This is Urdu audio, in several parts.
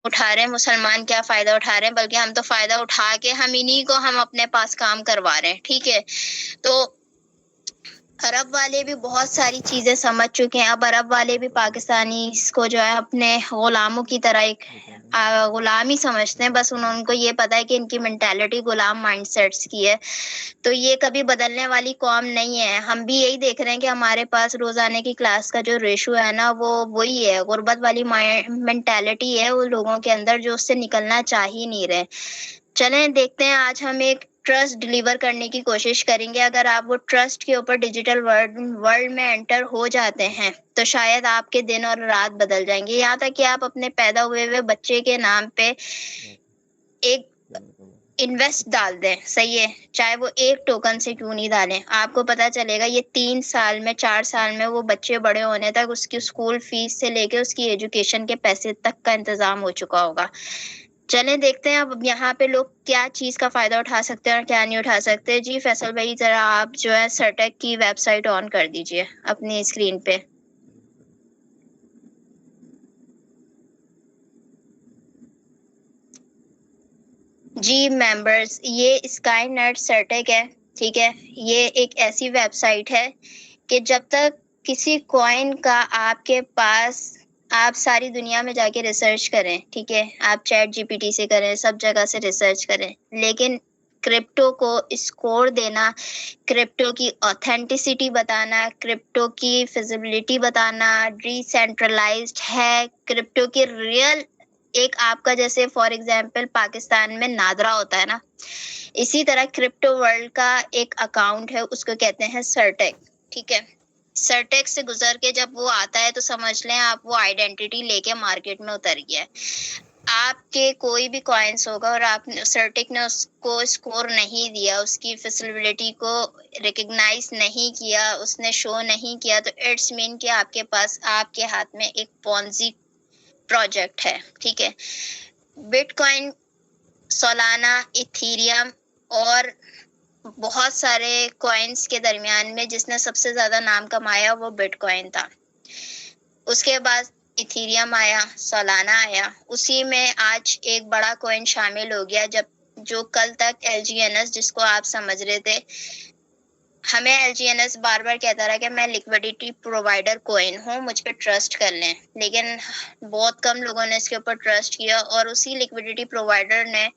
اٹھا رہے ہیں مسلمان کیا فائدہ اٹھا رہے ہیں، بلکہ ہم تو فائدہ اٹھا کے ہم انہی کو ہم اپنے پاس کام کروا رہے ہیں. ٹھیک ہے، تو عرب والے بھی بہت ساری چیزیں سمجھ چکے ہیں. اب عرب والے بھی پاکستانی کو جو ہے اپنے غلاموں کی طرح ایک غلام ہی سمجھتے ہیں. بس ان کو یہ پتا ہے کہ ان کی مینٹالٹی غلام مائنڈ سیٹس کی ہے. تو یہ کبھی بدلنے والی قوم نہیں ہے. ہم بھی یہی دیکھ رہے ہیں کہ ہمارے پاس روزانے کی کلاس کا جو ریشو ہے نا، وہ وہی ہے، غربت والی مینٹالٹی ہے وہ لوگوں کے اندر، جو اس سے نکلنا چاہ ہی نہیں رہے. چلیں دیکھتے ہیں، آج ہم ایک ٹرسٹ ڈلیور کرنے کی کوشش کریں گے. اگر آپ وہ ٹرسٹ کے اوپر ڈیجیٹل ورلڈ میں انٹر ہو جاتے ہیں تو شاید آپ کے دن اور رات بدل جائیں گے. یہاں تک کہ آپ اپنے پیدا ہوئے بچے کے نام پہ ایک انویسٹ ڈال دیں، صحیح ہے، چاہے وہ ایک ٹوکن سے کیوں نہیں ڈالیں. آپ کو پتا چلے گا یہ 3 سال میں 4 سال میں وہ بچے بڑے ہونے تک اس کی اسکول فیس سے لے کے اس کی ایجوکیشن کے پیسے تک کا انتظام ہو چکا ہوگا. چلیں دیکھتے ہیں اب یہاں پہ لوگ کیا چیز کا فائدہ اٹھا سکتے ہیں اور کیا نہیں اٹھا سکتے. جی فیصل بھائی، ذرا آپ جو ہے سرٹیک کی ویب سائٹ آن کر دیجئے اپنی اسکرین پہ. جی ممبرز، یہ اسکائی نیٹ سرٹیک ہے. ٹھیک ہے، یہ ایک ایسی ویب سائٹ ہے کہ جب تک کسی کوائن کا آپ کے پاس، آپ ساری دنیا میں جا کے ریسرچ کریں، ٹھیک ہے، آپ چیٹ جی پی ٹی سے کریں، سب جگہ سے ریسرچ کریں، لیکن کرپٹو کو اسکور دینا، کرپٹو کی اوتھینٹسٹی بتانا، کرپٹو کی فیزیبلٹی بتانا، ڈی سینٹرلائزڈ ہے، کرپٹو کی ریئل، ایک آپ کا جیسے فار ایگزامپل پاکستان میں نادرا ہوتا ہے نا، اسی طرح کرپٹو ورلڈ کا ایک اکاؤنٹ ہے، اس کو کہتے ہیں سرٹیک. ٹھیک ہے، سرٹیک سے گزر کے جب وہ آتا ہے تو سمجھ لیں آپ وہ آئیڈینٹی لے کے مارکیٹ میں اتر گیا ہے. آپ کے کوئی بھی کوائنس ہوگا اور آپ سرٹیک نے اس کو اسکور نہیں دیا، اس کی فیسیبلٹی کو ریکگنائز نہیں کیا، اس نے شو نہیں کیا، تو اٹس مین کہ آپ کے پاس، آپ کے ہاتھ میں ایک پونزی پروجیکٹ ہے. ٹھیک ہے، بٹ کوائن، سولانا، ایتھیریم اور بہت سارے کوائنس کے درمیان میں جس نے سب سے زیادہ نام کمایا وہ بٹ کوائن تھا. اس کے بعد ایتھیریم آیا، سولانا آیا، اسی میں آج ایک بڑا کوائن شامل ہو گیا. جب جو کل تک ایل جی این ایس، جس کو آپ سمجھ رہے تھے، ہمیں ایل جی این ایس بار بار کہتا رہا کہ میں لیکوڈیٹی پرووائڈر کوئن ہوں، مجھ پہ ٹرسٹ کر لیں، لیکن بہت کم لوگوں نے اس کے اوپر ٹرسٹ کیا، اور اسی لیکوڈیٹی پرووائڈر نے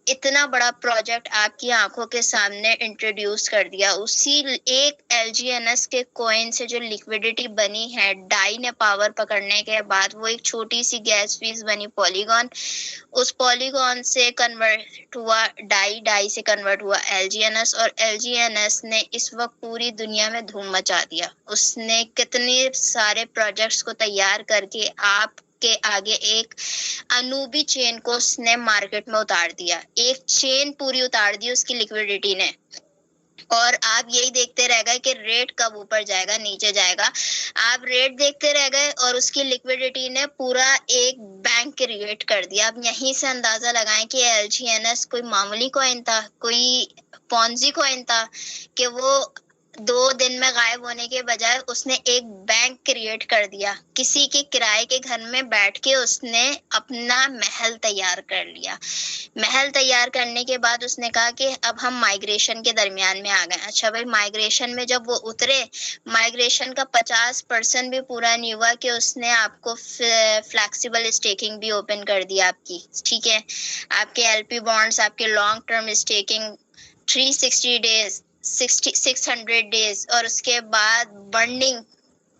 اتنا بڑا پروجیکٹ آپ کی آنکھوں کے سامنے انٹروڈیوس کر دیا. اسی ایک ایل جی این ایس کے کوئن سے جو لیکوڈیٹی بنی ہے، ڈائی نے پاور پکڑنے کے بعد وہ ایک چھوٹی سی گیس فیس بنی پولیگون، اس پولیگون سے کنورٹ ہوا ڈائی، ڈائی سے کنورٹ ہوا ایل جی این ایس، اور ایل جی این ایس نے اس وقت پوری دنیا میں دھوم مچا دیا. اس نے کتنے سارے پروجیکٹس کو تیار کر کے آپ کے آگے ایک انوبی چین کو اس نے مارکیٹ میں اتار دیا، ایک چین پوری اتار دی اس کی لیکوڈیٹی نے. اور آپ یہی دیکھتے رہ گئے کہ ریٹ کب اوپر جائے گا نیچے جائے گا، آپ ریٹ دیکھتے رہ گئے اور اس کی لیکوڈیٹی نے پورا ایک بینک کریٹ کر دیا. اب یہیں سے اندازہ لگائیں کہ ایل جی این ایس کوئی معمولی کوئن تھا، کوئی پونزی کوئن تھا کہ وہ 2 دن میں غائب ہونے کے بجائے اس نے ایک بینک کریٹ کر دیا. کسی کے کرائے کے گھر میں بیٹھ کے اس نے اپنا محل تیار کر لیا. محل تیار کرنے کے بعد اس نے کہا کہ اب ہم مائگریشن کے درمیان میں آ گئے. اچھا بھائی، مائگریشن میں جب وہ اترے، مائگریشن کا 50% بھی پورا نہیں ہوا کہ اس نے آپ کو فلیکسیبل اسٹیکنگ بھی اوپن کر دی آپ کی. ٹھیک ہے، آپ کے ایل پی بانڈس، آپ کے long term staking 360 days, 600 days, اور اس کے بعد برننگ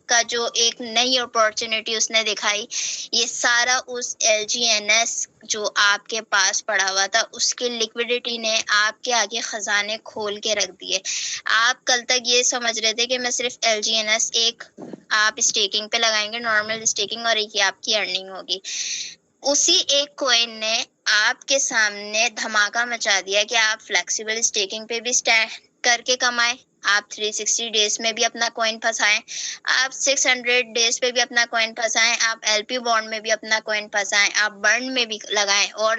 کا جو ایک نئی اپورچونٹی اس نے دکھائی، یہ سارا اس ایل جی این ایس جو آپ کے پاس پڑا ہوا تھا، اس کی لیکوڈیٹی نے آپ کے آگے خزانے کھول کے رکھ دیے. آپ کل تک یہ سمجھ رہے تھے کہ میں صرف ایل جی این ایس ایک آپ اسٹیکنگ پہ لگائیں گے، نارمل اسٹیکنگ، اور ایک یہ آپ کی ارننگ ہوگی. اسی ایک کوئن نے آپ کے سامنے دھماکہ مچا دیا کہ آپ فلیکسیبل اسٹیکنگ پہ بھی کر کے کمائیں، آپ 360 ڈیز میں بھی اپنا کوئن پھنسائیں، آپ 600 ڈیز پہ بھی اپنا کوئن پھنسائیں، آپ ایل پی بانڈ میں بھی اپنا کوئن پھنسائیں، آپ برن میں بھی لگائیں، اور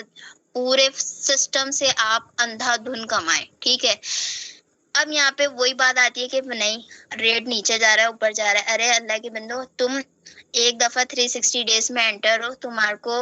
پورے سسٹم سے آپ اندھا دھن کمائیں. ٹھیک ہے، اب یہاں پہ وہی بات آتی ہے کہ نہیں، ریٹ نیچے جا رہا ہے اوپر جا رہا ہے. ارے اللہ کے بندو، تم ایک دفعہ 360 ڈیز میں انٹر ہو، تمہارے کو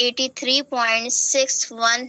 83.61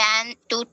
10 to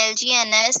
LGNS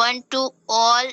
1 to all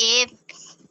A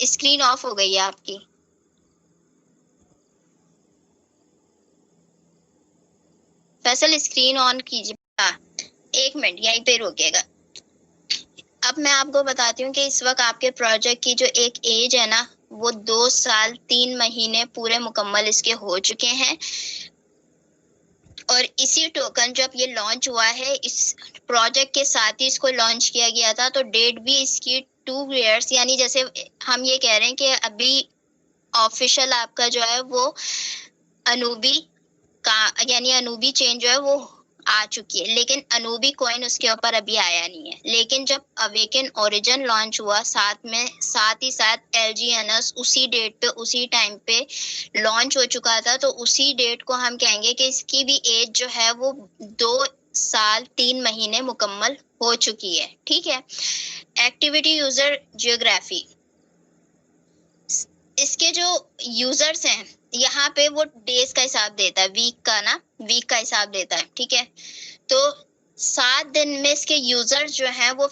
screen off ہو گئی ہے آپ کی. فیصل اسکرین آن کیجیے. ایک منٹ یہیں پہ روکیے گا. اب میں آپ کو بتاتی ہوں کہ اس وقت آپ کے پروجیکٹ کی جو ایک ایج ہے نا وہ 2 سال 3 مہینے پورے مکمل اس کے ہو چکے ہیں. اور اسی ٹوکن جب یہ لانچ ہوا ہے اس پروجیکٹ کے ساتھ ہی اس کو لانچ کیا گیا تھا تو ڈیٹ بھی اس کی 2 ایئرس یعنی جیسے ہم یہ کہہ رہے ہیں کہ ابھی آفیشیل آپ کا جو ہے وہ انوبی کا یعنی انوبی چین جو ہے وہ آ چکی ہے لیکن انوبی کوئن اس کے اوپر ابھی آیا نہیں ہے. لیکن جب اویکن اوریجن لانچ ہوا ساتھ ہی ساتھ ایل جی این ایس اسی ڈیٹ پہ اسی ٹائم پہ لانچ ہو چکا تھا تو اسی ڈیٹ کو ہم کہیں گے کہ اس کی بھی ایج جو ہے وہ 2 سال 3 مہینے مکمل ہو چکی ہے. ٹھیک ہے. ایکٹیویٹی یوزر جیوگرافی اس کے جو یوزرز ہیں یہاں پہ وہ ڈیز کا حساب دیتا ہے ویک کا حساب دیتا ہے. ٹھیک ہے. تو 7 دن میں اس کے یوزر جو ہیں وہ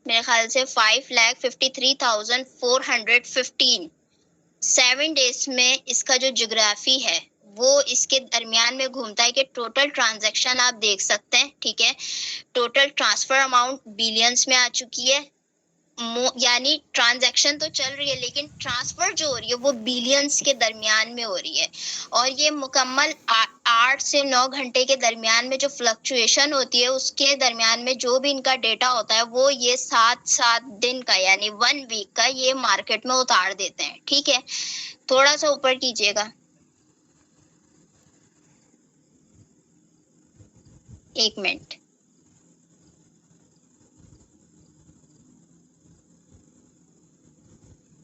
میرے خیال سے 5,53,415. 7 ڈیز میں اس کا جو جغرافی ہے وہ اس کے درمیان میں گھومتا ہے کہ ٹوٹل ٹرانزیکشن آپ دیکھ سکتے ہیں. ٹھیک ہے. ٹوٹل ٹرانسفر اماؤنٹ بلینز میں آ چکی ہے. یعنی ٹرانزیکشن تو چل رہی ہے لیکن ٹرانسفر جو ہو رہی ہے وہ بلینز کے درمیان میں ہو رہی ہے. اور یہ مکمل 8 سے 9 گھنٹے کے درمیان میں جو فلکچویشن ہوتی ہے اس کے درمیان میں جو بھی ان کا ڈیٹا ہوتا ہے وہ یہ 7 دن کا یعنی 1 ویک کا یہ مارکیٹ میں اتار دیتے ہیں. ٹھیک ہے. تھوڑا سا اوپر کیجیے گا. ایک منٹ.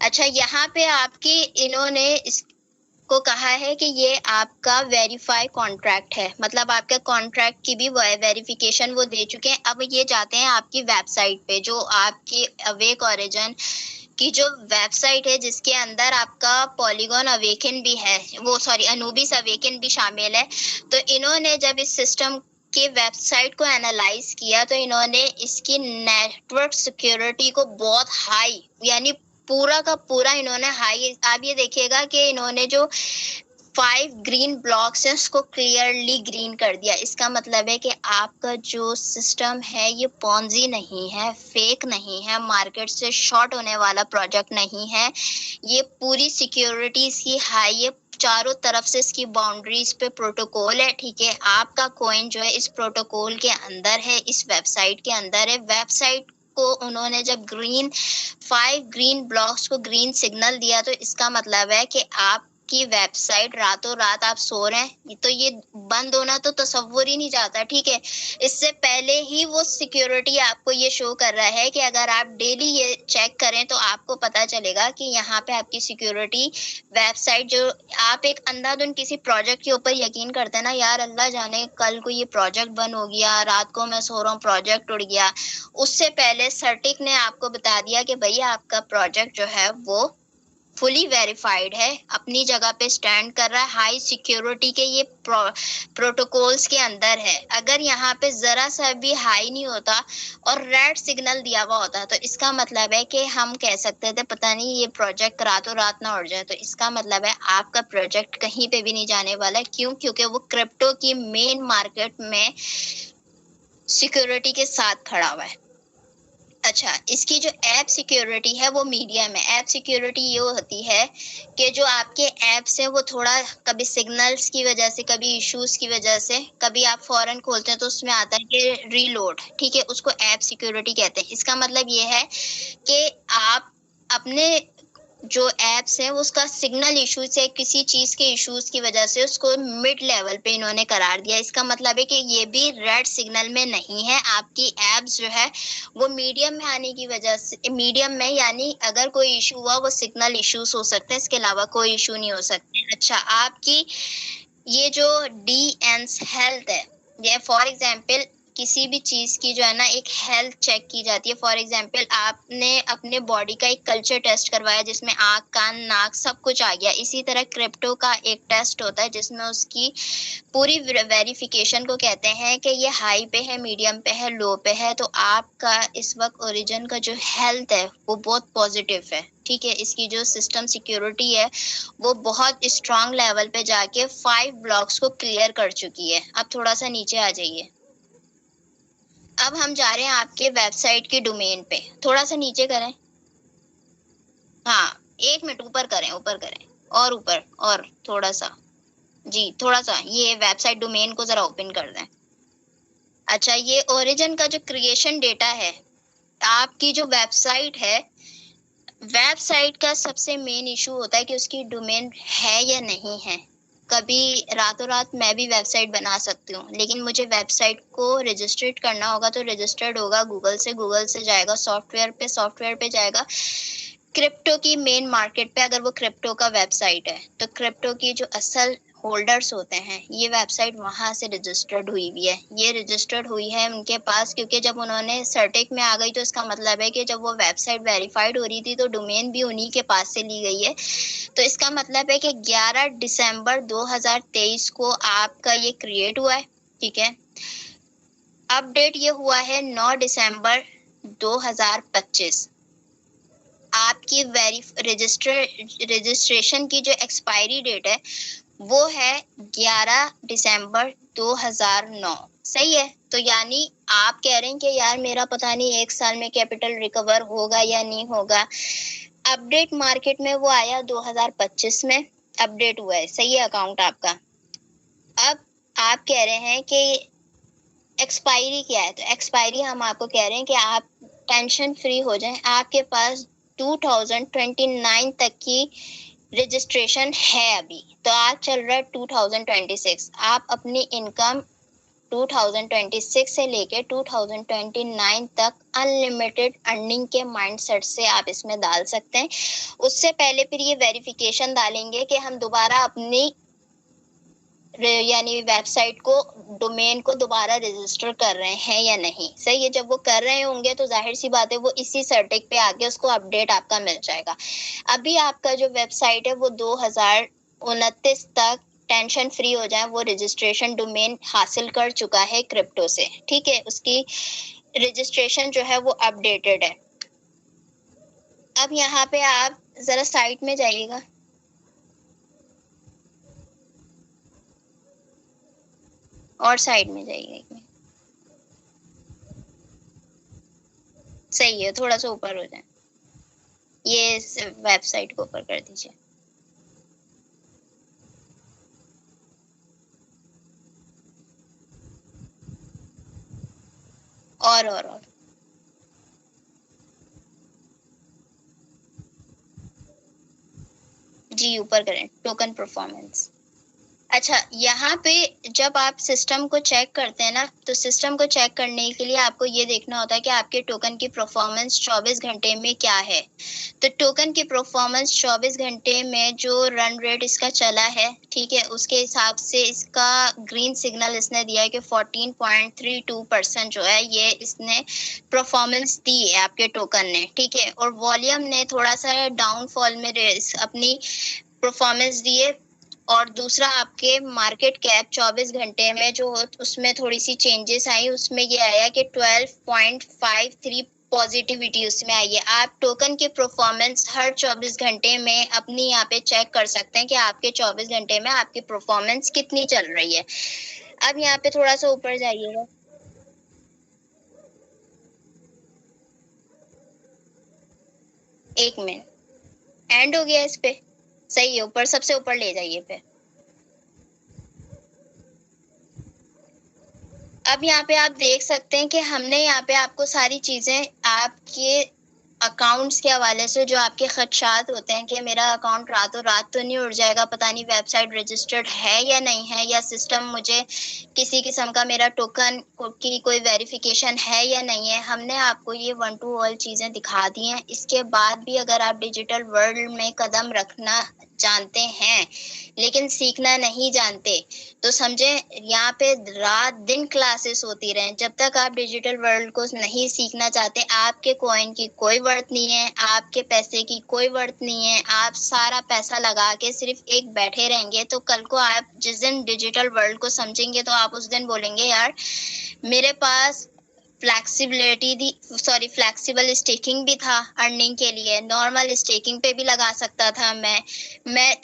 اچھا یہاں پہ آپ کی انہوں نے اس کو کہا ہے کہ یہ آپ کا ویریفائی کانٹریکٹ ہے مطلب آپ کے کانٹریکٹ کی بھی ویریفیکیشن وہ دے چکے ہیں. اب یہ جاتے ہیں آپ کی ویب سائٹ پہ جو آپ کی اویک اوریجن کی جو ویب سائٹ ہے جس کے اندر آپ کا پولیگون اویکن بھی ہے انوبیس اویکن بھی شامل ہے. تو انہوں نے جب اس سسٹم کے ویب سائٹ کو اینالائز کیا تو انہوں نے اس کی نیٹورک سیکیورٹی کو بہت ہائی یعنی پورا کا پورا انہوں نے ہائی. آپ یہ دیکھیے گا کہ انہوں نے جو 5 گرین بلاکس ہیں اس کو کلیئرلی گرین کر دیا. اس کا مطلب ہے کہ آپ کا جو سسٹم ہے یہ پونزی نہیں ہے, فیک نہیں ہے, مارکیٹ سے شارٹ ہونے والا پروجیکٹ نہیں ہے. یہ پوری سیکیورٹی اس کی ہائی ہے, چاروں طرف سے اس کی باؤنڈریز پہ پروٹوکول ہے. ٹھیک ہے. آپ کا کوئن جو ہے اس پروٹوکول کے اندر ہے, اس ویب سائٹ کے اندر ہے. ویب سائٹ کو انہوں نے جب 5 گرین بلاکس کو گرین سگنل دیا تو اس کا مطلب ہے کہ آپ کی ویب سائٹ راتوں رات آپ سو رہے ہیں تو یہ بند ہونا تو تصور ہی نہیں جاتا. ٹھیک ہے. اس سے پہلے ہی وہ سیکیورٹی آپ کو یہ شو کر رہا ہے کہ اگر آپ ڈیلی یہ چیک کریں تو آپ کو پتا چلے گا کہ یہاں پہ آپ کی سیکیورٹی ویب سائٹ جو آپ ایک اندھا دھند کسی پروجیکٹ کے اوپر یقین کرتے ہیں نا, یار اللہ جانے کل کو یہ پروجیکٹ بند ہو گیا, رات کو میں سو رہا ہوں پروجیکٹ اڑ گیا. اس سے پہلے سرٹک نے آپ کو بتا دیا کہ بھئی آپ کا پروجیکٹ جو ہے وہ فلی ویریفائڈ ہے, اپنی جگہ پہ سٹینڈ کر رہا ہے, ہائی سیکیورٹی کے یہ پروٹوکولز کے اندر ہے. اگر یہاں پہ ذرا سا بھی ہائی نہیں ہوتا اور ریڈ سگنل دیا ہوا ہوتا تو اس کا مطلب ہے کہ ہم کہہ سکتے تھے پتہ نہیں یہ پروجیکٹ راتوں رات نہ اڑ جائے. تو اس کا مطلب ہے آپ کا پروجیکٹ کہیں پہ بھی نہیں جانے والا ہے. کیوں؟ کیونکہ وہ کرپٹو کی مین مارکیٹ میں سیکیورٹی کے ساتھ کھڑا ہوا ہے. اچھا, اس کی جو ایپ سیکیورٹی ہے وہ میڈیم ہے. ایپ سیکیورٹی یہ ہوتی ہے کہ جو آپ کے ایپس ہیں وہ تھوڑا کبھی سگنلز کی وجہ سے, کبھی ایشوز کی وجہ سے, کبھی آپ فوراً کھولتے ہیں تو اس میں آتا ہے کہ ری لوڈ. ٹھیک ہے. اس کو ایپ سیکیورٹی کہتے ہیں. اس کا مطلب یہ ہے کہ آپ اپنے جو ایپس ہیں اس کا سگنل ایشو سے کسی چیز کے ایشوز کی وجہ سے اس کو مڈ لیول پہ انہوں نے قرار دیا. اس کا مطلب ہے کہ یہ بھی ریڈ سگنل میں نہیں ہے. آپ کی ایپس جو ہے وہ میڈیم میں آنے کی وجہ سے, میڈیم میں یعنی اگر کوئی ایشو ہوا وہ سگنل ایشوز ہو سکتے ہیں, اس کے علاوہ کوئی ایشو نہیں ہو سکتے. اچھا, آپ کی یہ جو ڈی اینس ہیلتھ ہے, یہ فار ایگزامپل کسی بھی چیز کی جو ہے نا ایک ہیلتھ چیک کی جاتی ہے. فار ایگزامپل آپ نے اپنے باڈی کا ایک کلچر ٹیسٹ کروایا جس میں آنکھ کان ناک سب کچھ آ گیا. اسی طرح کرپٹو کا ایک ٹیسٹ ہوتا ہے جس میں اس کی پوری ویریفیکیشن کو کہتے ہیں کہ یہ ہائی پہ ہے, میڈیم پہ ہے, لو پہ ہے. تو آپ کا اس وقت اوریجن کا جو ہیلتھ ہے وہ بہت پازیٹیو ہے. ٹھیک ہے, اس کی جو سسٹم سیکیورٹی ہے وہ بہت اسٹرانگ لیول پہ جا کے 5 بلاکس کو کلیئر کر چکی ہے. اب تھوڑا سا نیچے آ جائیے. اب ہم جا رہے ہیں آپ کے ویب سائٹ کی ڈومین پہ. تھوڑا سا نیچے کریں. ہاں 1 منٹ اوپر کریں, اوپر کریں اور اوپر اور تھوڑا سا. جی تھوڑا سا یہ ویب سائٹ ڈومین کو ذرا اوپن کر دیں. اچھا, یہ اوریجن کا جو کریشن ڈیٹا ہے آپ کی جو ویب سائٹ ہے, ویب سائٹ کا سب سے مین ایشو ہوتا ہے کہ اس کی ڈومین ہے یا نہیں ہے. کبھی راتوں رات میں بھی ویب سائٹ بنا سکتی ہوں, لیکن مجھے ویب سائٹ کو رجسٹریٹ کرنا ہوگا تو رجسٹرڈ ہوگا گوگل سے, گوگل سے جائے گا سافٹ ویئر پہ جائے گا کرپٹو کی مین مارکیٹ پہ. اگر وہ کرپٹو کا ویب سائٹ ہے تو کرپٹو کی جو اصل ہولڈرز ہوتے ہیں یہ ویب سائٹ وہاں سے رجسٹرڈ ہوئی ہوئی ہے. یہ رجسٹرڈ ہوئی ہے ان کے پاس کیونکہ جب انہوں نے سرٹیک میں آ گئی تو اس کا مطلب ہے کہ جب وہ ویب سائٹ ویریفائڈ ہو رہی تھی تو ڈومین بھی انہی کے پاس سے لی گئی ہے. تو اس کا مطلب ہے کہ 11 دسمبر 2023 کو آپ کا یہ کریٹ ہوا ہے. ٹھیک ہے, اپ ڈیٹ یہ ہوا ہے 9 دسمبر 2025. آپ کی رجسٹریشن کی جو ایکسپائری ڈیٹ ہے وہ ہے 11 دسمبر 2009. صحیح ہے, تو یعنی آپ کہہ رہے ہیں کہ یار میرا پتہ نہیں 1 سال میں کیپٹل ریکور ہوگا یا نہیں ہوگا. اپ ڈیٹ مارکیٹ میں وہ آیا 2025 میں اپ ڈیٹ ہوا ہے. صحیح ہے اکاؤنٹ آپ کا. اب آپ کہہ رہے ہیں کہ ایکسپائری کیا ہے, تو ایکسپائری ہم آپ کو کہہ رہے ہیں کہ آپ ٹینشن فری ہو جائیں. آپ کے پاس 2029 تک کی رجسٹریشن ہے ابھی, تو آج چل رہا ہے 2026. آپ اپنی انکم 2026 سے لے کے 2029 تک انلمیٹڈ ارننگ کے مائنڈ سیٹ سے آپ اس میں ڈال سکتے ہیں. اس سے پہلے پھر یہ ویریفیکیشن ڈالیں گے کہ ہم دوبارہ اپنی یعنی ویب سائٹ کو ڈومین کو دوبارہ رجسٹر کر رہے ہیں یا نہیں. صحیح ہے, جب وہ کر رہے ہوں گے تو ظاہر سی بات ہے وہ اسی سرٹیک پہ آگے اس کو اپڈیٹ آپ کا مل جائے گا. ابھی آپ کا جو ویب سائٹ ہے وہ 2029 تک ٹینشن فری ہو جائے, وہ رجسٹریشن ڈومین حاصل کر چکا ہے کرپٹو سے. ٹھیک ہے, اس کی رجسٹریشن جو ہے وہ اپ ڈیٹڈ ہے. اب یہاں پہ آپ ذرا سائٹ میں جائیے گا. اور سائڈ میں جائیے گا. صحیح ہے, تھوڑا سا اوپر ہو جائے. یہ ویب سائٹ کو اوپر کر دیجیے. اور جی اوپر کریں ٹوکن پرفارمنس. اچھا, یہاں پہ جب آپ سسٹم کو چیک کرتے ہیں نا تو سسٹم کو چیک کرنے کے لیے آپ کو یہ دیکھنا ہوتا ہے کہ آپ کے ٹوکن کی پرفارمنس 24 گھنٹے میں کیا ہے. تو ٹوکن کی پرفارمنس 24 گھنٹے میں جو رن ریٹ اس کا چلا ہے, ٹھیک ہے, اس کے حساب سے اس کا گرین سگنل اس نے دیا ہے کہ 14.32% جو ہے یہ اس نے پرفارمنس دی ہے آپ کے ٹوکن نے. ٹھیک ہے, اور والیوم نے تھوڑا سا ڈاؤن فال میں اپنی پرفارمنس دی ہے. اور دوسرا آپ کے مارکیٹ کیپ 24 گھنٹے میں جو اس میں تھوڑی سی چینجز آئی, اس میں یہ آیا کہ 12.53 پازیٹیوٹی اس میں آئی ہے. آپ ٹوکن کی پرفارمنس ہر 24 گھنٹے میں اپنی یہاں پہ چیک کر سکتے ہیں کہ آپ کے 24 گھنٹے میں آپ کی پرفارمنس کتنی چل رہی ہے. اب یہاں پہ تھوڑا سا اوپر جائیے گا. ایک منٹ, اینڈ ہو گیا اس پہ. صحیح ہے, اوپر سب سے اوپر لے جائیے پہ. اب یہاں پہ آپ دیکھ سکتے ہیں کہ ہم نے یہاں پہ آپ کو ساری چیزیں آپ کے اکاؤنٹس کے حوالے سے جو آپ کے خدشات ہوتے ہیں کہ میرا اکاؤنٹ راتوں رات تو نہیں اڑ جائے گا, پتہ نہیں ویب سائٹ رجسٹرڈ ہے یا نہیں ہے, یا سسٹم مجھے کسی قسم کا میرا ٹوکن کی کوئی ویریفیکیشن ہے یا نہیں ہے, ہم نے آپ کو یہ 1 to all چیزیں دکھا دی ہیں. اس کے بعد بھی اگر آپ ڈیجیٹل ورلڈ میں قدم رکھنا جانتے ہیں لیکن سیکھنا نہیں جانتے. تو سمجھے یہاں پہ رات دن کلاسز ہوتی رہیں. جب تک آپ ڈیجیٹل ورلڈ کو نہیں سیکھنا چاہتے، آپ کے کوئن کی کوئی ورتھ نہیں ہے، آپ کے پیسے کی کوئی ورتھ نہیں ہے. آپ سارا پیسہ لگا کے صرف ایک بیٹھے رہیں گے، تو کل کو آپ جس دن ڈیجیٹل ورلڈ کو سمجھیں گے تو آپ اس دن بولیں گے یار میرے پاس فلیکسیبل اسٹیکنگ بھی تھا ارننگ کے لیے. نارمل اسٹیکنگ پہ بھی لگا سکتا تھا، میں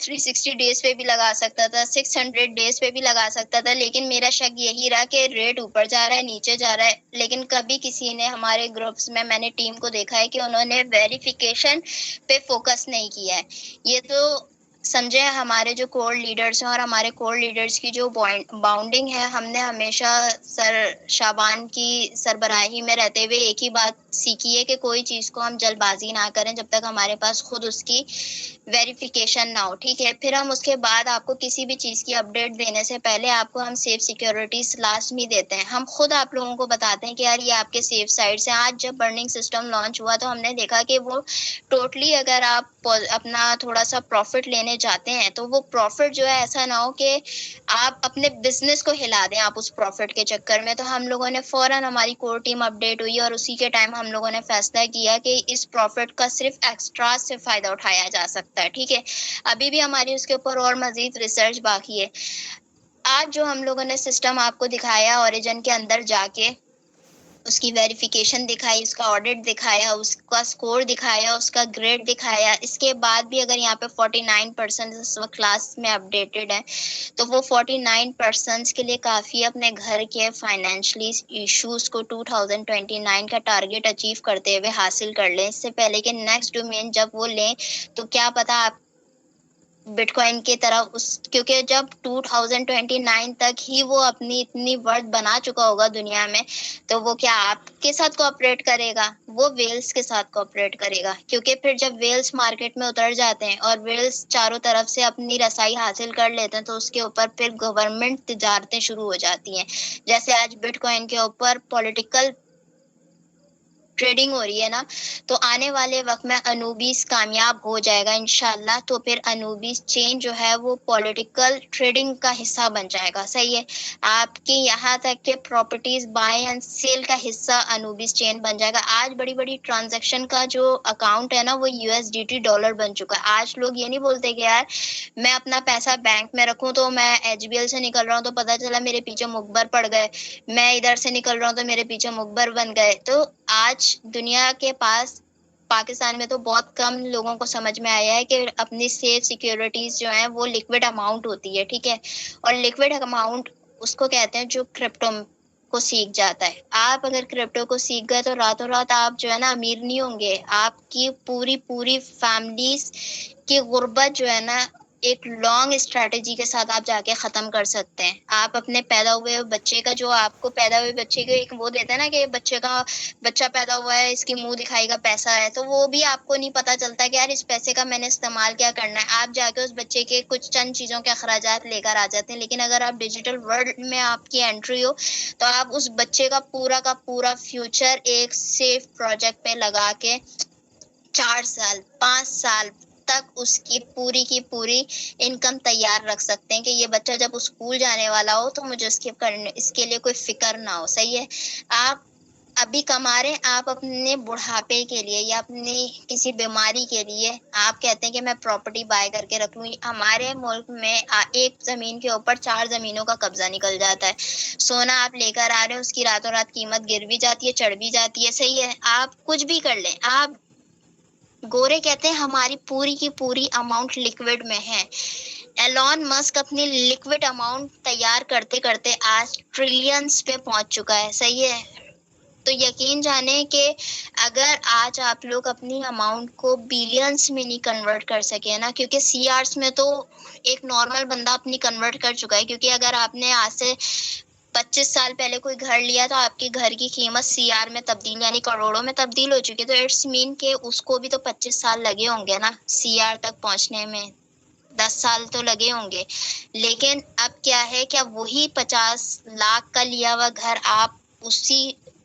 360 ڈیز پہ بھی لگا سکتا تھا، 600 ڈیز پہ بھی لگا سکتا تھا. لیکن میرا شک یہی رہا کہ ریٹ اوپر جا رہا ہے نیچے جا رہا ہے. لیکن کبھی کسی نے ہمارے گروپس میں نے ٹیم کو دیکھا ہے کہ انہوں نے ویریفیکیشن پہ فوکس نہیں کیا ہے. یہ تو سمجھے ہمارے جو کور لیڈرز ہیں اور ہمارے کور لیڈرز کی جو باؤنڈنگ ہے، ہم نے ہمیشہ سر شابان کی سربراہی میں رہتے ہوئے ایک ہی بات سیکھی ہے کہ کوئی چیز کو ہم جلد بازی نہ کریں جب تک ہمارے پاس خود اس کی ویریفیکیشن نہ ہو. ٹھیک ہے، پھر ہم اس کے بعد آپ کو کسی بھی چیز کی اپڈیٹ دینے سے پہلے آپ کو ہم سیف سیکیورٹیز لازمی دیتے ہیں. ہم خود آپ لوگوں کو بتاتے ہیں کہ یار یہ آپ کے سیف سائڈ سے. آج جب برننگ سسٹم لانچ ہوا تو ہم نے دیکھا کہ وہ ٹوٹلی اگر آپ اپنا تھوڑا سا پروفٹ لینے جاتے ہیں تو وہ پروفٹ جو ہے ایسا نہ ہو کہ آپ اپنے بزنس کو ہلا دیں آپ اس پروفٹ کے چکر میں. تو ہم لوگوں نے فوراً ہماری کور ٹیم اپڈیٹ ہوئی اور اسی کے ٹائم ہم لوگوں نے فیصلہ کیا کہ اس پروفٹ کا صرف ایکسٹرا سے فائدہ اٹھایا جا سکتا ہے. ٹھیک ہے، ابھی بھی ہماری اس کے اوپر اور مزید ریسرچ باقی ہے. آج جو ہم لوگوں نے سسٹم آپ کو دکھایا اوریجن کے اندر جا کے، اس کی ویریفیکیشن دکھائی، اس کا آڈٹ دکھایا، اس کا سکور دکھایا، اس کا گریڈ دکھایا، اس کے بعد بھی اگر یہاں پہ 49% اس وقت کلاس میں اپڈیٹڈ ہے تو وہ 49% کے لیے کافی اپنے گھر کے فائنینشلی ایشوز کو 2029 کا ٹارگیٹ اچیو کرتے ہوئے حاصل کر لیں. اس سے پہلے کہ نیکسٹ ڈومین جب وہ لیں تو کیا پتا آپ بٹ کوائن کی طرح کیونکہ جب 2029 تک ہی وہ اپنی اتنی ورتھ بنا چکا ہوگا دنیا میں، تو وہ کیا آپ کے ساتھ کوآپریٹ کرے گا؟ وہ ویلز کے ساتھ کوآپریٹ کرے گا. کیونکہ پھر جب ویلز مارکیٹ میں اتر جاتے ہیں اور ویلز چاروں طرف سے اپنی رسائی حاصل کر لیتے ہیں تو اس کے اوپر پھر گورنمنٹ تجارتیں شروع ہو جاتی ہیں. جیسے آج بٹ کوائن کے اوپر پولیٹیکل ٹریڈنگ ہو رہی ہے نا، تو آنے والے وقت میں انوبیس کامیاب ہو جائے گا انشاءاللہ. تو پھر انوبیس چین جو ہے وہ پولیٹیکل ٹریڈنگ کا حصہ بن جائے گا. صحیح ہے، آپ کی یہاں تک کہ پراپرٹیز بائی اینڈ سیل کا حصہ انوبیس چین بن جائے گا. آج بڑی بڑی ٹرانزیکشن کا جو اکاؤنٹ ہے نا وہ USDT ڈالر بن چکا ہے. آج لوگ یہ نہیں بولتے کہ یار میں اپنا پیسہ بینک میں رکھوں تو میں HBL سے نکل رہا ہوں تو پتہ چلا میرے پیچھے مخبر پڑ گئے، میں ادھر سے نکل رہا ہوں تو میرے پیچھے مخبر بن گئے. تو آج دنیا کے پاس، پاکستان میں تو بہت کم لوگوں کو سمجھ میں آیا ہے کہ اپنی سیف سیکیورٹیز جو ہیں وہ لیکوڈ اماؤنٹ ہوتی ہے. ٹھیک ہے، اور لیکوڈ اماؤنٹ اس کو کہتے ہیں جو کرپٹو کو سیکھ جاتا ہے. آپ اگر کرپٹو کو سیکھ گئے تو راتوں رات آپ جو ہے نا امیر نہیں ہوں گے. آپ کی پوری فیملیز کی غربت جو ہے نا ایک لانگ اسٹریٹجی کے ساتھ آپ جا کے ختم کر سکتے ہیں. آپ اپنے پیدا ہوئے بچے کا، جو آپ کو پیدا ہوئے بچے کا ایک وہ دیتا ہے نا کہ بچہ پیدا ہوا ہے اس کی منہ دکھائی کا پیسہ ہے، تو وہ بھی آپ کو نہیں پتا چلتا کہ یار اس پیسے کا میں نے استعمال کیا کرنا ہے. آپ جا کے اس بچے کے کچھ چند چیزوں کے اخراجات لے کر آ جاتے ہیں. لیکن اگر آپ ڈیجیٹل ورلڈ میں آپ کی انٹری ہو تو آپ اس بچے کا پورا فیوچر ایک سیف پروجیکٹ پہ لگا کے 4 سال 5 سال تک اس کی پوری انکم تیار رکھ سکتے ہیں کہ یہ بچہ جب اسکول جانے والا ہو تو مجھے اس کے لیے کوئی فکر نہ ہو. صحیح ہے، آپ ابھی کما رہے ہیں، آپ اپنے بڑھاپے کے لیے یا اپنی کسی بیماری کے لیے آپ کہتے ہیں کہ میں پراپرٹی بائی کر کے رکھ لوں. ہمارے ملک میں ایک زمین کے اوپر 4 زمینوں کا قبضہ نکل جاتا ہے. سونا آپ لے کر آ رہے ہیں، اس کی راتوں رات قیمت گر بھی جاتی ہے، چڑھ بھی جاتی ہے. صحیح ہے، آپ کچھ بھی کر لیں. آپ گورے کہتے ہیں ہماری پوری اماؤنٹ لیکوڈ میں ہے. ایلون مسک اپنی لیکوڈ اماؤنٹ تیار کرتے کرتے آج ٹریلینز پہ پہنچ چکا ہے. صحیح ہے، تو یقین جانیں کہ اگر آج آپ لوگ اپنی اماؤنٹ کو بلینز میں نہیں کنورٹ کر سکے نا، کیونکہ CRs میں تو ایک نارمل بندہ اپنی کنورٹ کر چکا ہے. کیونکہ اگر آپ نے آج سے 25 سال پہلے کوئی گھر لیا تو آپ کے گھر کی قیمت CR میں تبدیل یعنی کروڑوں میں تبدیل ہو چکی ہے. تو اٹس مین کہ اس کو بھی تو 25 سال لگے ہوں گے نا CR تک پہنچنے میں، 10 سال تو لگے ہوں گے. لیکن اب کیا ہے، کیا وہی 50 لاکھ کا لیا ہوا گھر آپ اسی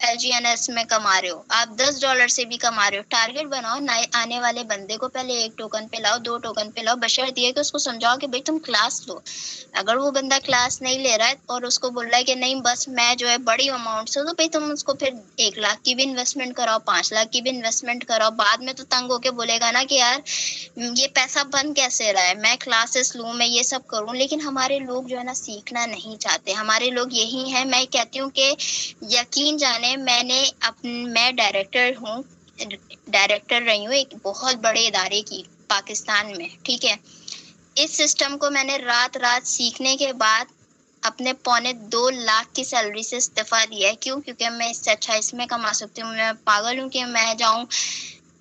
LGNS میں کما رہے ہو, آپ $10 سے بھی کما رہے ہو, ٹارگیٹ بناؤ, نئے آنے والے بندے کو پہلے 1 ٹوکن پہ لاؤ, 2 ٹوکن پہ لاؤ, بشرط یہ کہ اس کو سمجھاؤ کہ بھائی تم کلاس لو. اگر وہ بندہ کلاس نہیں لے رہا ہے اور اس کو بول رہا ہے کہ نہیں بس میں جو ہے بڑی اماؤنٹ سے, تو بھائی تم اس کو پھر 1 لاکھ کی بھی انویسٹمنٹ کراؤ, 5 لاکھ کی بھی انویسٹمنٹ کراؤ. بعد میں تو تنگ ہو کے بولے گا نا کہ یار یہ پیسہ بن کیسے رہا ہے, میں کلاسز لوں, میں یہ سب کروں. لیکن ہمارے لوگ جو ہے نا سیکھنا نہیں چاہتے, ہمارے لوگ یہی ہیں. میں کہتی ہوں کہ یقین جانے میں ڈائریکٹر رہی ہوں ایک بہت بڑے ادارے کی پاکستان میں, ٹھیک ہے. اس سسٹم کو میں نے رات سیکھنے کے بعد اپنے 2.25 لاکھ کی سیلری سے استعفیٰ دیا ہے. کیوں؟ کیونکہ میں اس سے اچھا اس میں کما سکتی ہوں. میں پاگل ہوں کہ میں جاؤں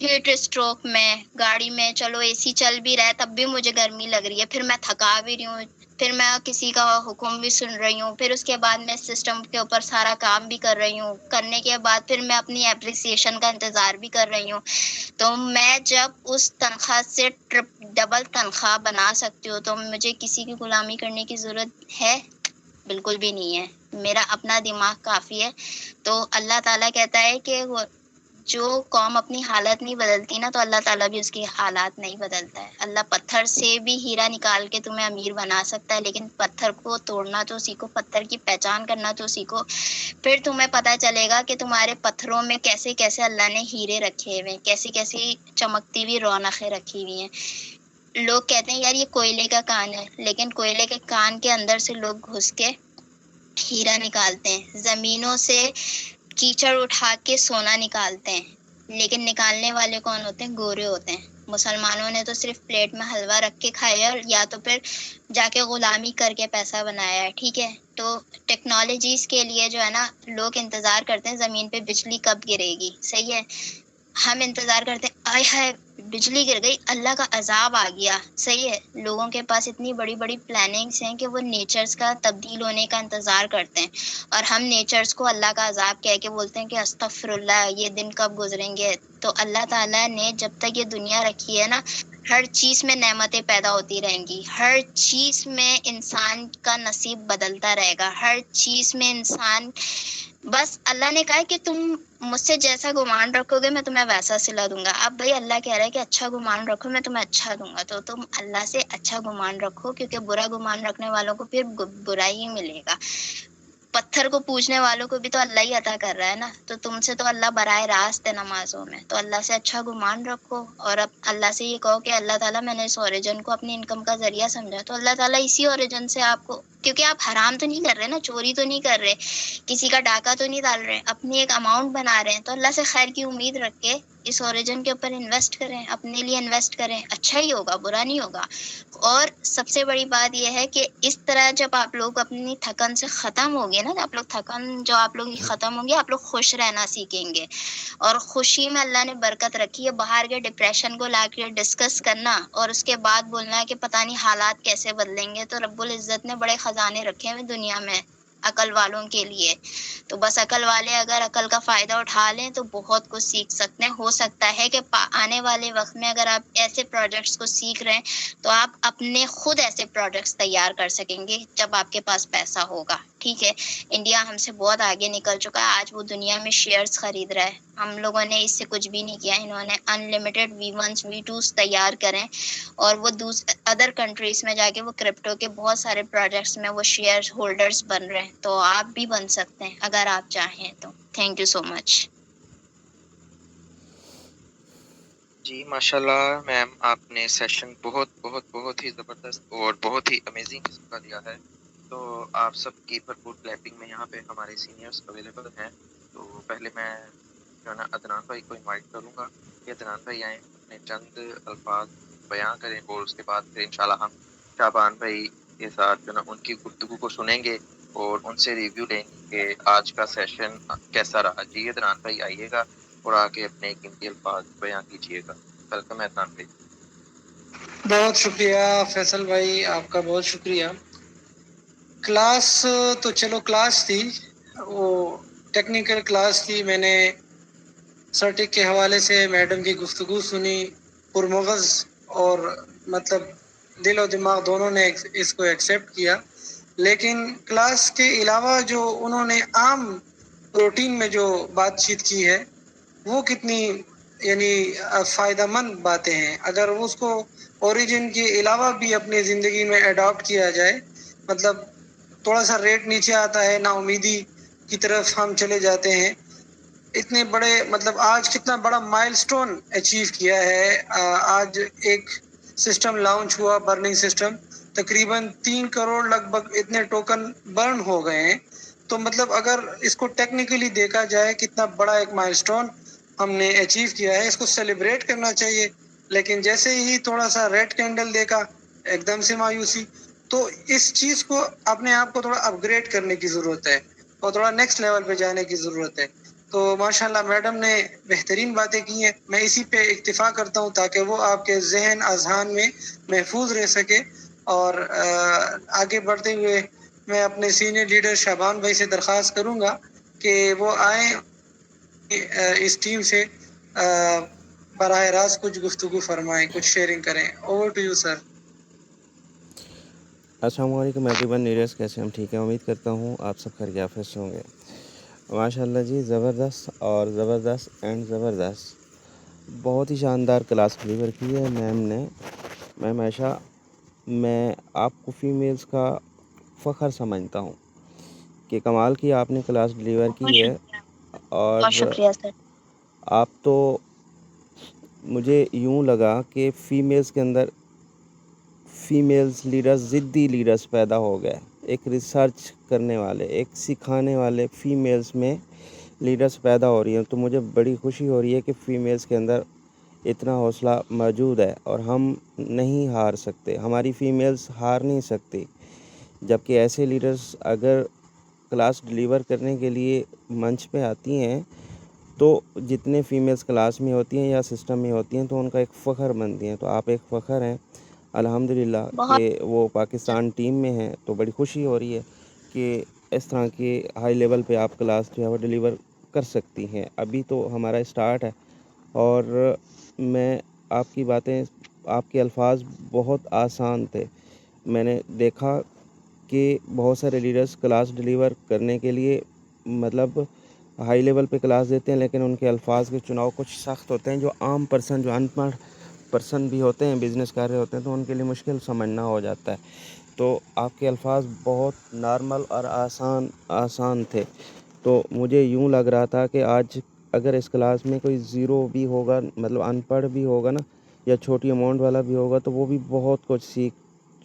ہیٹ اسٹروک میں گاڑی میں, چلو اے سی چل بھی رہا ہے تب بھی مجھے گرمی لگ رہی ہے, پھر میں تھکا بھی رہی ہوں, پھر میں کسی کا حکم بھی سن رہی ہوں, پھر اس کے بعد میں سسٹم کے اوپر سارا کام بھی کر رہی ہوں. کرنے کے بعد پھر میں اپنی اپریسیشن کا انتظار بھی کر رہی ہوں. تو میں جب اس تنخواہ سے ڈبل تنخواہ بنا سکتی ہوں تو مجھے کسی کی غلامی کرنے کی ضرورت ہے؟ بالکل بھی نہیں ہے. میرا اپنا دماغ کافی ہے. تو اللہ تعالیٰ کہتا ہے کہ جو قوم اپنی حالت نہیں بدلتی نا, تو اللہ تعالیٰ بھی اس کی حالات نہیں بدلتا ہے. اللہ پتھر سے بھی ہیرا نکال کے تمہیں امیر بنا سکتا ہے, لیکن پتھر کو توڑنا تو سیکھو, پتھر کی پہچان کرنا تو سیکھو. پھر تمہیں پتہ چلے گا کہ تمہارے پتھروں میں کیسے کیسے اللہ نے ہیرے رکھے ہوئے ہیں, کیسی کیسی چمکتی ہوئی رونقیں رکھی ہوئی ہیں. لوگ کہتے ہیں یار یہ کوئلے کا کان ہے, لیکن کوئلے کے کان کے اندر سے لوگ گھس کے ہیرا نکالتے ہیں. زمینوں سے کیچڑ اٹھا کے سونا نکالتے ہیں, لیکن نکالنے والے کون ہوتے ہیں؟ گورے ہوتے ہیں. مسلمانوں نے تو صرف پلیٹ میں حلوہ رکھ کے کھایا, اور یا تو پھر جا کے غلامی کر کے پیسہ بنایا ہے, ٹھیک ہے. تو ٹیکنالوجیز کے لیے جو ہے نا لوگ انتظار کرتے ہیں زمین پہ بجلی کب گرے گی, صحیح ہے. ہم انتظار کرتے ہیں آئے ہائے بجلی گر گئی, اللہ کا عذاب آ گیا, صحیح ہے. لوگوں کے پاس اتنی بڑی بڑی پلاننگس ہیں کہ وہ نیچرز کا تبدیل ہونے کا انتظار کرتے ہیں, اور ہم نیچرز کو اللہ کا عذاب کہہ کے بولتے ہیں کہ استغفر اللہ, یہ دن کب گزریں گے. تو اللہ تعالیٰ نے جب تک یہ دنیا رکھی ہے نا, ہر چیز میں نعمتیں پیدا ہوتی رہیں گی, ہر چیز میں انسان کا نصیب بدلتا رہے گا, ہر چیز میں انسان, بس اللہ نے کہا ہے کہ تم مجھ سے جیسا گمان رکھو گے میں تمہیں ویسا صلہ دوں گا. اب بھائی اللہ کہہ رہا ہے کہ اچھا گمان رکھو میں تمہیں اچھا دوں گا, تو تم اللہ سے اچھا گمان رکھو, کیونکہ برا گمان رکھنے والوں کو پھر برا ہی ملے گا. پتھر کو پوجنے والوں کو بھی تو اللہ ہی عطا کر رہا ہے نا, تو تم سے تو اللہ براہ راست ہے نمازوں میں. تو اللہ سے اچھا گمان رکھو, اور اب اللہ سے یہ کہو کہ اللہ تعالیٰ میں نے اس اوریجن کو اپنی انکم کا ذریعہ سمجھا, تو اللہ تعالیٰ اسی اوریجن سے آپ کو, کیونکہ آپ حرام تو نہیں کر رہے نا, چوری تو نہیں کر رہے, کسی کا ڈاکہ تو نہیں ڈال رہے, اپنی ایک اماؤنٹ بنا رہے ہیں, تو اللہ سے خیر کی امید رکھ کے اس اوریجن کے اوپر انویسٹ کریں, اپنے لیے انویسٹ کریں, اچھا ہی ہوگا, برا نہیں ہوگا. اور سب سے بڑی بات یہ ہے کہ اس طرح جب آپ لوگ اپنی تھکن سے ختم ہوگے نا, آپ لوگ تھکن جو آپ لوگ ختم ہوں گے, آپ لوگ خوش رہنا سیکھیں گے. اور خوشی میں اللہ نے برکت رکھی ہے. باہر کے ڈپریشن کو لا کے ڈسکس کرنا اور اس کے بعد بولنا ہے کہ پتہ نہیں حالات کیسے بدلیں گے, تو رب العزت نے بڑے خزانے رکھے ہیں دنیا میں عقل والوں کے لیے. تو بس عقل والے اگر عقل کا فائدہ اٹھا لیں تو بہت کچھ سیکھ سکتے ہیں. ہو سکتا ہے کہ آنے والے وقت میں اگر آپ ایسے پروجیکٹس کو سیکھ رہے ہیں تو آپ اپنے خود ایسے پروجیکٹس تیار کر سکیں گے جب آپ کے پاس پیسہ ہوگا, ٹھیک ہے. انڈیا ہم سے بہت آگے نکل چکا ہے, آج وہ دنیا میں شیئرز خرید رہا ہے. ہم لوگوں نے اس سے کچھ بھی نہیں کیا, انہوں نے انلمیٹڈ V1s V2s تیار کریں, اور وہ ادر کنٹریز میں جا کے وہ کرپٹو کے بہت سارے پروجیکٹس میں وہ شیئر ہولڈرز بن رہے ہیں. تو آپ بھی بن سکتے ہیں اگر آپ چاہیں تو. تھینک یو سو مچ. جی ماشاء اللہ میم, آپ نے سیشن بہت بہت بہت ہی زبردست اور بہت ہی امیزنگ قسم کا دیا ہے. تو آپ سب کی بھرپور کلیپنگ میں یہاں پہ ہمارے سینئرز اویلیبل ہیں. تو پہلے میں جو ہے نا عدنان بھائی کو انوائٹ کروں گا کہ عدنان بھائی آئیں, اپنے چند الفاظ بیان کریں, اور اس کے بعد پھر انشاءاللہ ہم شعبان بھائی کے ساتھ جو ہے نا ان کی گفتگو کو سنیں گے اور ان سے ریویو لیں گے کہ آج کا سیشن کیسا رہا. جی عدنان بھائی آئیے گا اور آ کے اپنے قیمتی الفاظ بیان کیجیے گا. ویلکم عدنان بھائی. بہت شکریہ فیصل بھائی, آپ کا بہت شکریہ. کلاس تو چلو کلاس تھی, وہ ٹیکنیکل کلاس تھی. میں نے سرٹک کے حوالے سے میڈم کی گفتگو سنی, پرمغز اور مطلب دل و دماغ دونوں نے اس کو ایکسیپٹ کیا. لیکن کلاس کے علاوہ جو انہوں نے عام روٹین میں جو بات چیت کی ہے وہ کتنی یعنی فائدہ مند باتیں ہیں. اگر اس کو اوریجن کے علاوہ بھی اپنی زندگی میں اڈاپٹ کیا جائے، مطلب تھوڑا سا ریٹ نیچے آتا ہے، نا امیدی کی طرف ہم چلے جاتے ہیں. اتنے بڑے مطلب آج کتنا بڑا مائل سٹون اچیو کیا ہے. آج ایک سسٹم لانچ ہوا، برننگ سسٹم، تقریباً 3 کروڑ لگ بھگ اتنے ٹوکن برن ہو گئے ہیں. تو مطلب اگر اس کو ٹیکنیکلی دیکھا جائے کتنا بڑا ایک مائل سٹون ہم نے اچیو کیا ہے، اس کو سیلیبریٹ کرنا چاہیے. لیکن جیسے ہی تھوڑا سا ریڈ کینڈل دیکھا، ایک دم سے مایوسی. تو اس چیز کو اپنے آپ کو تھوڑا اپ گریڈ کرنے کی ضرورت ہے اور تھوڑا نیکسٹ لیول پہ جانے کی ضرورت ہے. تو ماشاءاللہ میڈم نے بہترین باتیں کی ہیں. میں اسی پہ اکتفا کرتا ہوں تاکہ وہ آپ کے ذہن اذہان میں محفوظ رہ سکے. اور آگے بڑھتے ہوئے میں اپنے سینئر لیڈر شعبان بھائی سے درخواست کروں گا کہ وہ آئیں اس ٹیم سے براہ راست کچھ گفتگو فرمائیں، کچھ شیئرنگ کریں. Over to you sir. السلام علیکم ایوری ون لیڈرس، کیسے ہم ٹھیک ہیں؟ امید کرتا ہوں آپ سب خیریت سے ہوں گے. ماشاء اللہ جی، زبردست اور زبردست اینڈ زبردست، بہت ہی شاندار کلاس ڈلیور کی ہے میم نے. میم ایشا، میں آپ کو فیمیلز کا فخر سمجھتا ہوں کہ کمال کی آپ نے کلاس ڈلیور کی ہے. اور بہت شکریہ سر. آپ تو مجھے یوں لگا کہ فیمیلز کے اندر فیمیلز لیڈرز ضدی لیڈرز پیدا ہو گئے. ایک ریسرچ کرنے والے، ایک سکھانے والے فیمیلز میں لیڈرز پیدا ہو رہی ہیں. تو مجھے بڑی خوشی ہو رہی ہے کہ فیمیلز کے اندر اتنا حوصلہ موجود ہے اور ہم نہیں ہار سکتے. ہماری فیمیلز ہار نہیں سکتی. جبکہ ایسے لیڈرز اگر کلاس ڈلیور کرنے کے لیے منچ پہ آتی ہیں تو جتنے فیمیلز کلاس میں ہوتی ہیں یا سسٹم میں ہوتی ہیں تو ان کا ایک فخر بنتی ہیں. تو آپ ایک فخر ہیں الحمدللہ بہت کہ وہ پاکستان ٹیم میں ہیں. تو بڑی خوشی ہو رہی ہے کہ اس طرح کے ہائی لیول پہ آپ کلاس جو ہے وہ ڈلیور کر سکتی ہیں. ابھی تو ہمارا اسٹارٹ ہے اور میں آپ کی باتیں، آپ کے الفاظ بہت آسان تھے. میں نے دیکھا کہ بہت سارے لیڈرز کلاس ڈلیور کرنے کے لیے مطلب ہائی لیول پہ کلاس دیتے ہیں لیکن ان کے الفاظ کے چناؤ کچھ سخت ہوتے ہیں. جو عام پرسن، جو ان پڑھ پرسن بھی ہوتے ہیں، بزنس کر رہے ہوتے ہیں، تو ان کے لیے مشکل سمجھنا ہو جاتا ہے. تو آپ کے الفاظ بہت نارمل اور آسان تھے. تو مجھے یوں لگ رہا تھا کہ آج اگر اس کلاس میں کوئی زیرو بھی ہوگا، مطلب ان پڑھ بھی ہوگا نا، یا چھوٹی اماؤنٹ والا بھی ہوگا، تو وہ بھی بہت کچھ سیکھ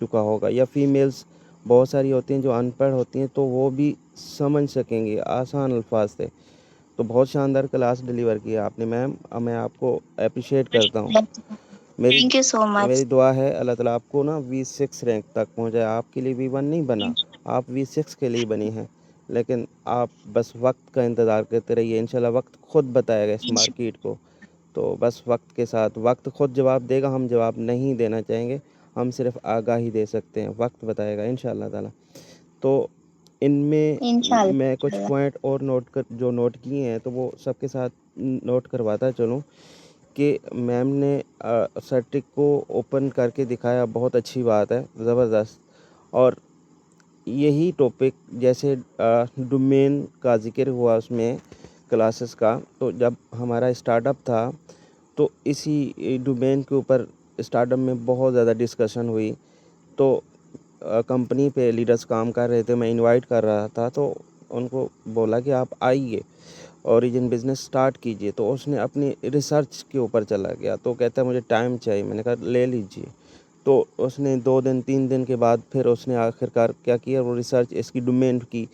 چکا ہوگا. یا فیمیلز بہت ساری ہوتی ہیں جو ان پڑھ ہوتی ہیں تو وہ بھی سمجھ سکیں گے. آسان الفاظ تھے. تو بہت شاندار کلاس ڈلیور کیا آپ نے میم. میں آپ کو اپریشیٹ کرتا ہوں. تھینک یو سو مچ. میری دعا ہے اللہ تعالیٰ آپ کو نا V6 رینک تک پہنچائے. آپ کے لیے V1 نہیں بنا، آپ V6 کے لیے بنی ہیں. لیکن آپ بس وقت کا انتظار کرتے رہیے. انشاءاللہ وقت خود بتائے گا اس مارکیٹ کو. تو بس وقت کے ساتھ وقت خود جواب دے گا. ہم جواب نہیں دینا چاہیں گے، ہم صرف آگاہی دے سکتے ہیں. وقت بتائے گا انشاءاللہ تعالیٰ. تو ان میں انشاءاللہ. میں کچھ پوائنٹ اور نوٹ کیے ہیں تو وہ سب کے ساتھ نوٹ کرواتا چلوں کہ میم نے سرٹک کو اوپن کر کے دکھایا. بہت اچھی بات ہے، زبردست. اور یہی ٹاپک جیسے ڈومین کا ذکر ہوا اس میں کلاسز کا، تو جب ہمارا اسٹارٹ اپ تھا تو اسی ڈومین کے اوپر اسٹارٹ اپ میں بہت زیادہ ڈسکشن ہوئی. تو کمپنی پہ لیڈرز کام کر رہے تھے، میں انوائٹ کر رہا تھا تو ان کو بولا کہ آپ آئیے، اوریجن بزنس سٹارٹ کیجئے. تو اس نے اپنی ریسرچ کے اوپر چلا گیا. تو کہتا ہے مجھے ٹائم چاہیے. میں نے کہا لے لیجئے. تو اس نے 2 دن 3 دن کے بعد پھر اس نے آخرکار کیا کیا، وہ ریسرچ اس کی ڈومین کی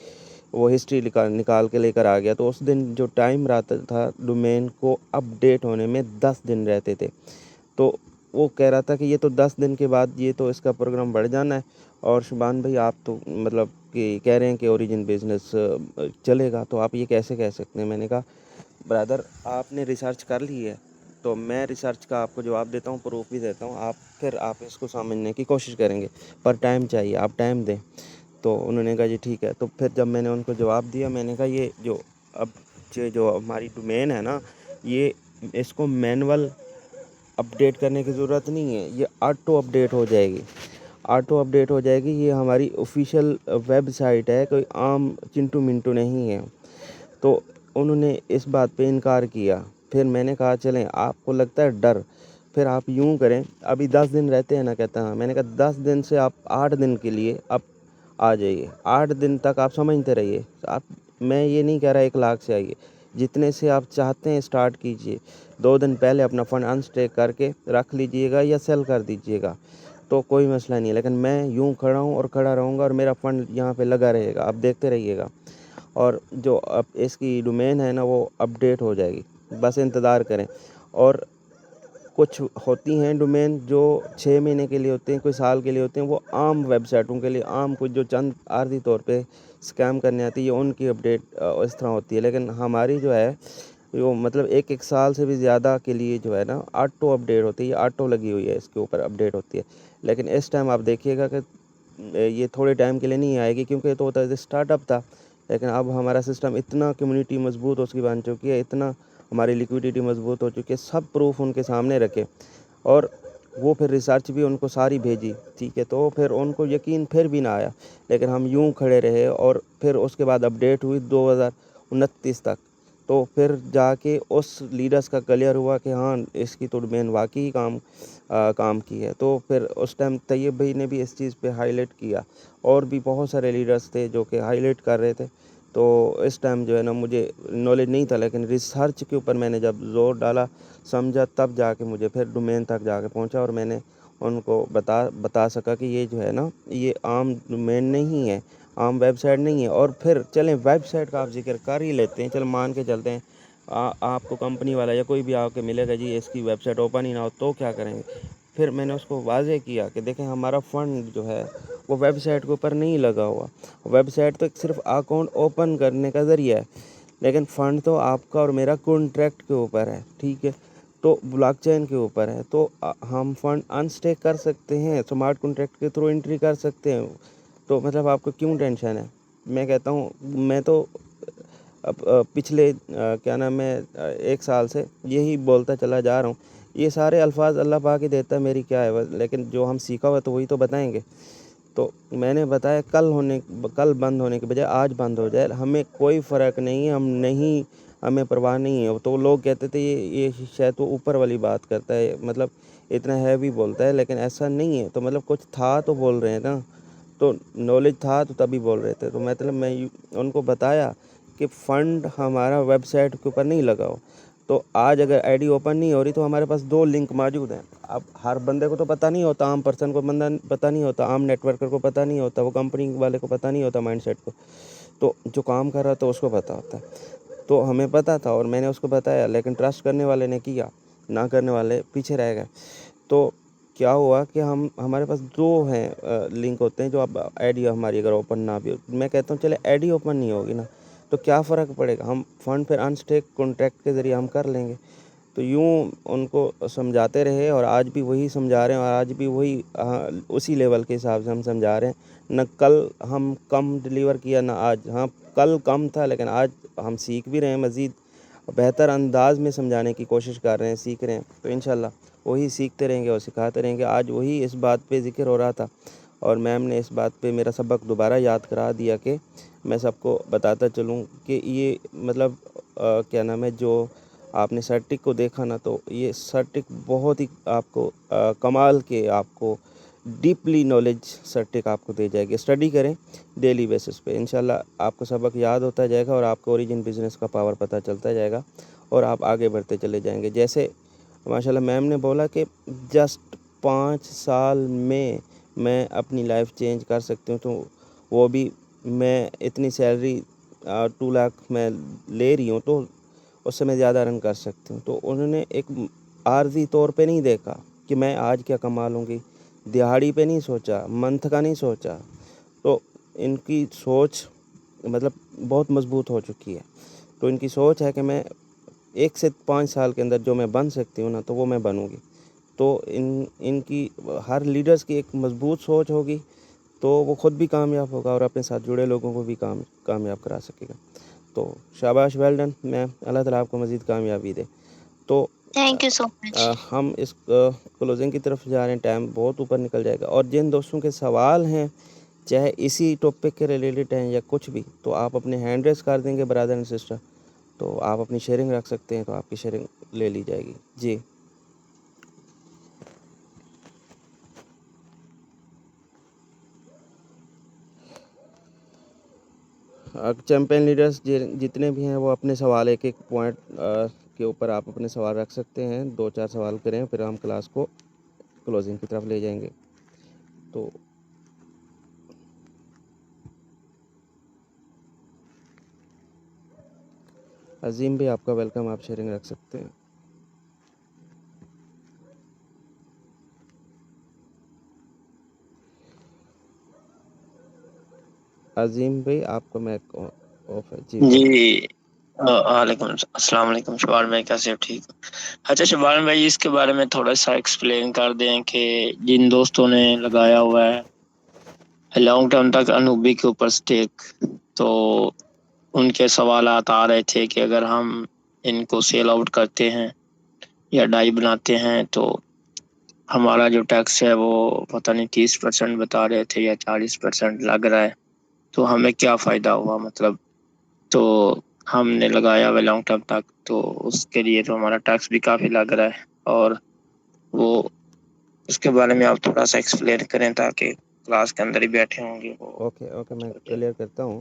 وہ ہسٹری نکال کے لے کر آ گیا. تو اس دن جو ٹائم رہتا تھا ڈومین کو اپ ڈیٹ ہونے میں 10 دن رہتے تھے. تو وہ کہہ رہا تھا کہ یہ تو 10 دن کے بعد یہ تو اس کا پروگرام بڑھ جانا ہے. اور شبان بھائی آپ تو مطلب کہ کہہ رہے ہیں کہ اوریجن بزنس چلے گا، تو آپ یہ کیسے کہہ سکتے ہیں؟ میں نے کہا برادر آپ نے ریسرچ کر لی ہے تو میں ریسرچ کا آپ کو جواب دیتا ہوں، پروف بھی دیتا ہوں. پھر آپ اس کو سمجھنے کی کوشش کریں گے، پر ٹائم چاہیے، آپ ٹائم دیں. تو انہوں نے کہا جی ٹھیک ہے. تو پھر جب میں نے ان کو جواب دیا، میں نے کہا یہ جو ہماری ڈومین ہے نا، یہ اس کو مینول اپڈیٹ کرنے کی ضرورت نہیں ہے. یہ آٹو اپڈیٹ ہو جائے گی. آٹو اپڈیٹ ہو جائے گی. یہ ہماری آفیشیل ویب سائٹ ہے، کوئی عام چنٹو منٹو نہیں ہے. تو انہوں نے اس بات پہ انکار کیا. پھر میں نے کہا چلیں آپ کو لگتا ہے ڈر, پھر آپ یوں کریں, ابھی 10 دن رہتے ہیں نا. کہتا ہاں. میں نے کہا 10 دن سے آپ 8 دن کے لیے آپ آ جائیے, 8 دن تک آپ سمجھتے رہیے. میں یہ نہیں کہہ رہا 1 لاکھ سے آئیے, جتنے سے آپ چاہتے ہیں اسٹارٹ کیجئے. 2 دن پہلے اپنا فنڈ انسٹیک کر کے رکھ لیجئے گا یا سیل کر دیجئے گا, تو کوئی مسئلہ نہیں ہے. لیکن میں یوں کھڑا ہوں اور کھڑا رہوں گا اور میرا فنڈ یہاں پہ لگا رہے گا, آپ دیکھتے رہیے گا. اور جو اب اس کی ڈومین ہے نا وہ اپڈیٹ ہو جائے گی, بس انتظار کریں. اور کچھ ہوتی ہیں ڈومین جو 6 مہینے کے لیے ہوتے ہیں, کوئی سال کے لیے ہوتے ہیں. وہ عام ویب سائٹوں کے لیے, عام کچھ جو چند عارضی طور پہ اسکیم کرنے آتی ہے ان کی اپڈیٹ اس طرح ہوتی ہے. لیکن ہماری جو ہے وہ مطلب 1 سال سے بھی زیادہ کے لیے جو ہے نا آٹو اپڈیٹ ہوتی ہے, آٹو لگی ہوئی ہے اس کے اوپر اپڈیٹ ہوتی ہے. لیکن اس ٹائم آپ دیکھیے گا کہ یہ تھوڑے ٹائم کے لیے نہیں آئے گی, کیونکہ تو ہوتا ہے اسٹارٹ اپ تھا. لیکن اب ہمارا سسٹم اتنا کمیونٹی مضبوط اس کی بن چکی ہے, اتنا ہماری لیکویڈیٹی مضبوط ہو چکی ہے, سب پروف ان کے سامنے رکھے. اور وہ پھر ریسرچ بھی ان کو ساری بھیجی, ٹھیک ہے. تو پھر ان کو یقین پھر بھی نہ آیا, لیکن ہم یوں کھڑے رہے. اور پھر اس کے بعد اپڈیٹ ہوئی 2029 تک. تو پھر جا کے اس لیڈرز کا کلیئر ہوا کہ ہاں اس کی تو ڈومین واقعی کام کی ہے. تو پھر اس ٹائم طیب بھائی نے بھی اس چیز پہ ہائی لائٹ کیا, اور بھی بہت سارے لیڈرز تھے جو کہ ہائی لائٹ کر رہے تھے. تو اس ٹائم جو ہے نا مجھے نالج نہیں تھا, لیکن ریسرچ کے اوپر میں نے جب زور ڈالا, سمجھا, تب جا کے مجھے پھر ڈومین تک جا کے پہنچا. اور میں نے ان کو بتا سکا کہ یہ جو ہے نا یہ عام ڈومین نہیں ہے, عام ویب سائٹ نہیں ہے. اور پھر چلیں ویب سائٹ کا آپ ذکر کر ہی لیتے ہیں, چلیں مان کے چلتے ہیں آپ کو کمپنی والا یا کوئی بھی آ کے ملے گا جی اس کی ویب سائٹ اوپن ہی نہ ہو تو کیا کریں گے. پھر میں نے اس کو واضح کیا کہ دیکھیں ہمارا فنڈ جو ہے وہ ویب سائٹ کے اوپر نہیں لگا ہوا. ویب سائٹ تو صرف اکاؤنٹ اوپن کرنے کا ذریعہ ہے, لیکن فنڈ تو آپ کا اور میرا کانٹریکٹ کے اوپر ہے, ٹھیک ہے. تو بلاک چین کے اوپر ہے, تو ہم فنڈ انسٹیک کر سکتے ہیں, اسمارٹ کانٹریکٹ کے تھرو انٹری کر سکتے ہیں. تو مطلب آپ کو کیوں ٹینشن ہے. میں کہتا ہوں میں تو پچھلے کیا نام ہے 1 سال سے یہی بولتا چلا جا رہا ہوں. یہ سارے الفاظ اللہ پاک ہی دیتا ہے, میری کیا ہے, لیکن جو ہم سیکھا ہوا تو وہی تو بتائیں گے. تو میں نے بتایا کل بند ہونے کے بجائے آج بند ہو جائے, ہمیں کوئی فرق نہیں ہے, ہمیں پرواہ نہیں ہے. تو لوگ کہتے تھے یہ شاید تو اوپر والی بات کرتا ہے, مطلب اتنا ہیوی بولتا ہے, لیکن ایسا نہیں ہے. تو مطلب کچھ تھا تو بول رہے ہیں نا, تو نالج تھا تو تبھی بول رہے تھے. تو مطلب میں ان کو بتایا کہ فنڈ ہمارا ویب سائٹ کے اوپر نہیں لگا ہو. تو آج اگر آئی ڈی اوپن نہیں ہو رہی تو ہمارے پاس 2 لنک موجود ہیں. اب ہر بندے کو تو پتہ نہیں ہوتا, عام پرسن کو پتہ نہیں ہوتا, عام نیٹ ورکر کو پتہ نہیں ہوتا, وہ کمپنی والے کو پتہ نہیں ہوتا مائنڈ سیٹ کو. تو جو کام کر رہا تھا اس کو پتہ ہوتا ہے. تو ہمیں پتہ تھا اور میں نے اس کو بتایا, لیکن ٹرسٹ کرنے والے نے کیا, نہ کرنے والے پیچھے رہ گئے. تو کیا ہوا کہ ہمارے پاس 2 ہیں لنک ہوتے ہیں جو اب آئی ڈی ہماری اگر اوپن نہ بھی ہو. میں کہتا ہوں چلے آئی ڈی اوپن نہیں ہوگی نا تو کیا فرق پڑے گا, ہم فنڈ پھر انسٹیک کانٹریکٹ کے ذریعے ہم کر لیں گے. تو یوں ان کو سمجھاتے رہے, اور آج بھی وہی سمجھا رہے ہیں, اور آج بھی وہی اسی لیول کے حساب سے ہم سمجھا رہے ہیں. نہ کل ہم کم ڈیلیور کیا نہ آج. ہاں کل کم تھا, لیکن آج ہم سیکھ بھی رہے ہیں, مزید بہتر انداز میں سمجھانے کی کوشش کر رہے ہیں, سیکھ رہے ہیں. تو انشاءاللہ وہی سیکھتے رہیں گے اور سکھاتے رہیں گے. آج وہی اس بات پہ ذکر ہو رہا تھا, اور میم نے اس بات پہ میرا سبق دوبارہ یاد کرا دیا کہ میں سب کو بتاتا چلوں کہ یہ مطلب کیا نام ہے, جو آپ نے سرٹک کو دیکھا نا, تو یہ سرٹک بہت ہی آپ کو کمال کے, آپ کو ڈیپلی نالج سرٹک آپ کو دے جائے گی. اسٹڈی کریں ڈیلی بیسس پہ, انشاءاللہ آپ کو سبق یاد ہوتا جائے گا, اور آپ کو اوریجن بزنس کا پاور پتہ چلتا جائے گا, اور آپ آگے بڑھتے چلے جائیں گے. جیسے ماشاءاللہ میم نے بولا کہ جسٹ 5 سال میں اپنی لائف چینج کر سکتی ہوں. تو وہ بھی میں اتنی سیلری 2 لاکھ میں لے رہی ہوں, تو اس سے میں زیادہ ارن کر سکتی ہوں. تو انہوں نے ایک عارضی طور پہ نہیں دیکھا کہ میں آج کیا کما لوں گی, دہاڑی پہ نہیں سوچا, منتھ کا نہیں سوچا. تو ان کی سوچ مطلب بہت مضبوط ہو چکی ہے. تو ان کی سوچ ہے کہ میں 1 سے 5 سال کے اندر جو میں بن سکتی ہوں نا, تو وہ میں بنوں گی. تو ان کی ہر لیڈرز کی ایک مضبوط سوچ ہوگی, تو وہ خود بھی کامیاب ہوگا اور اپنے ساتھ جڑے لوگوں کو بھی کامیاب کرا سکے گا. تو شاباش, ویل ڈن میم, اللہ تعالیٰ آپ کو مزید کامیابی دے. تو تھینک یو سو مچ. ہم اس کلوزنگ کی طرف جا رہے ہیں, ٹائم بہت اوپر نکل جائے گا. اور جن دوستوں کے سوال ہیں چاہے اسی ٹاپک کے ریلیٹڈ ہیں یا کچھ بھی، تو آپ اپنے ہینڈ ریز کر دیں گے برادر اینڈ سسٹر، تو آپ اپنی شیئرنگ رکھ سکتے ہیں، تو آپ کی شیئرنگ لے لی جائے گی. جی چیمپئن لیڈرز جتنے بھی ہیں وہ اپنے سوال ایک ایک پوائنٹ کے اوپر آپ اپنے سوال رکھ سکتے ہیں. 2-4 سوال کریں، پھر ہم کلاس کو کلوزنگ کی طرف لے جائیں گے. تو عظیم بھی آپ کا ویلکم، آپ شیئرنگ رکھ سکتے ہیں. عظیم بھائی آپ کا میک آف ہے. جی جی وعلیکم السلام علیکم شبال بھائی، کیسے ہو؟ ٹھیک. اچھا شبال بھائی، اس کے بارے میں تھوڑا سا ایکسپلین کر دیں کہ جن دوستوں نے لگایا ہوا ہے لانگ ٹرم تک انوبی کے اوپر سٹیک، تو ان کے سوالات آ رہے تھے کہ اگر ہم ان کو سیل آؤٹ کرتے ہیں یا ڈائی بناتے ہیں تو ہمارا جو ٹیکس ہے وہ پتہ نہیں 30% بتا رہے تھے یا 40% لگ رہا ہے، تو ہمیں کیا فائدہ ہوا؟ مطلب تو ہم نے لگایا ہوا لانگ ٹرم تک، تو اس کے لیے تو ہمارا ٹیکس بھی کافی لگ رہا ہے، اور وہ اس کے بارے میں آپ تھوڑا سا ایکسپلین کریں تاکہ کلاس کے اندر ہی بیٹھے ہوں گے وہ. اوکے میں کلیئر کرتا ہوں.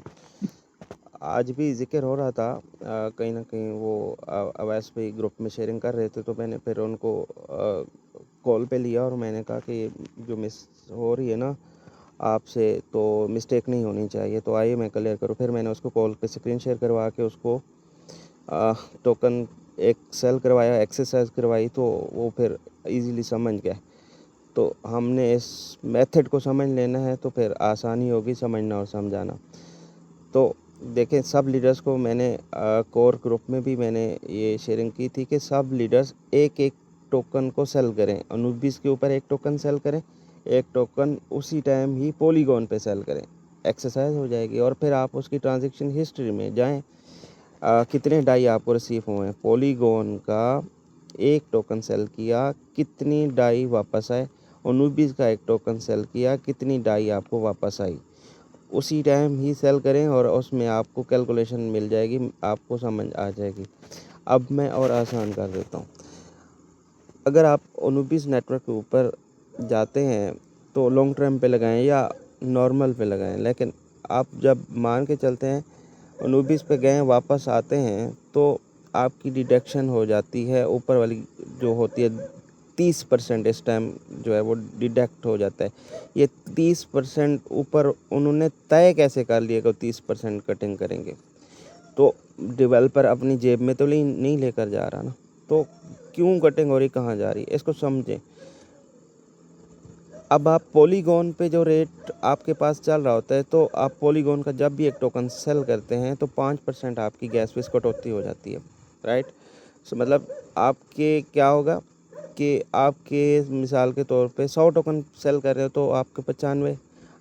آج بھی ذکر ہو رہا تھا کہیں نہ کہیں، وہ اویس بھائی گروپ میں شیئرنگ کر رہے تھے، تو میں نے پھر ان کو کال پہ لیا اور میں نے کہا کہ جو مس ہو رہی ہے نا آپ سے، تو مسٹیک نہیں ہونی چاہیے، تو آئیے میں کلیئر کروں. پھر میں نے اس کو کال پہ اسکرین شیئر کروا کے اس کو ٹوکن ایک سیل کروایا، ایکسرسائز کروائی، تو وہ پھر ایزیلی سمجھ گئے. تو ہم نے اس میتھڈ کو سمجھ لینا ہے، تو پھر آسانی ہوگی سمجھنا اور سمجھانا. تو دیکھیں، سب لیڈرز کو میں نے کور گروپ میں بھی میں نے یہ شیئرنگ کی تھی کہ سب لیڈرز ایک ایک ٹوکن کو سیل کریں. انوبیس کے اوپر ایک ٹوکن سیل کریں، ایک ٹوکن اسی ٹائم ہی پولیگون پہ سیل کریں. ایکسرسائز ہو جائے گی. اور پھر آپ اس کی ٹرانزیکشن ہسٹری میں جائیں، کتنے ڈائی آپ کو ریسیو ہوئے ہیں، پولیگون کا ایک ٹوکن سیل کیا کتنی ڈائی واپس آئے، انوبیس کا ایک ٹوکن سیل کیا کتنی ڈائی آپ کو واپس آئی. اسی ٹائم ہی سیل کریں اور اس میں آپ کو کیلکولیشن مل جائے گی، آپ کو سمجھ آ جائے گی. اب میں اور آسان کر دیتا ہوں. اگر آپ انوبیس نیٹ ورک کے اوپر جاتے ہیں تو لانگ ٹرم پہ لگائیں یا نارمل پہ لگائیں، لیکن آپ جب مان کے چلتے ہیں انوبیس پہ گئے واپس آتے ہیں تو آپ کی ڈیڈکشن ہو جاتی ہے، اوپر والی جو ہوتی ہے 30% اس ٹائم جو ہے وہ ڈیڈکٹ ہو جاتا ہے. یہ 30% اوپر انہوں نے طے کیسے کر لیا کہ 30% کٹنگ کریں گے؟ تو ڈیولپر اپنی جیب میں تو نہیں لے کر جا رہا نا، تو کیوں کٹنگ ہو رہی، کہاں جا رہی ہے، اس کو سمجھیں. اب آپ پولیگون پہ جو ریٹ آپ کے پاس چل رہا ہوتا ہے، تو آپ پولیگون کا جب بھی ایک ٹوکن سیل کرتے ہیں تو 5% آپ کی گیس فیس کٹوتی ہو جاتی ہے، رائٹ. مطلب آپ کے کیا ہوگا کہ آپ کے مثال کے طور پہ 100 ٹوکن سیل کر رہے ہو تو آپ کے 95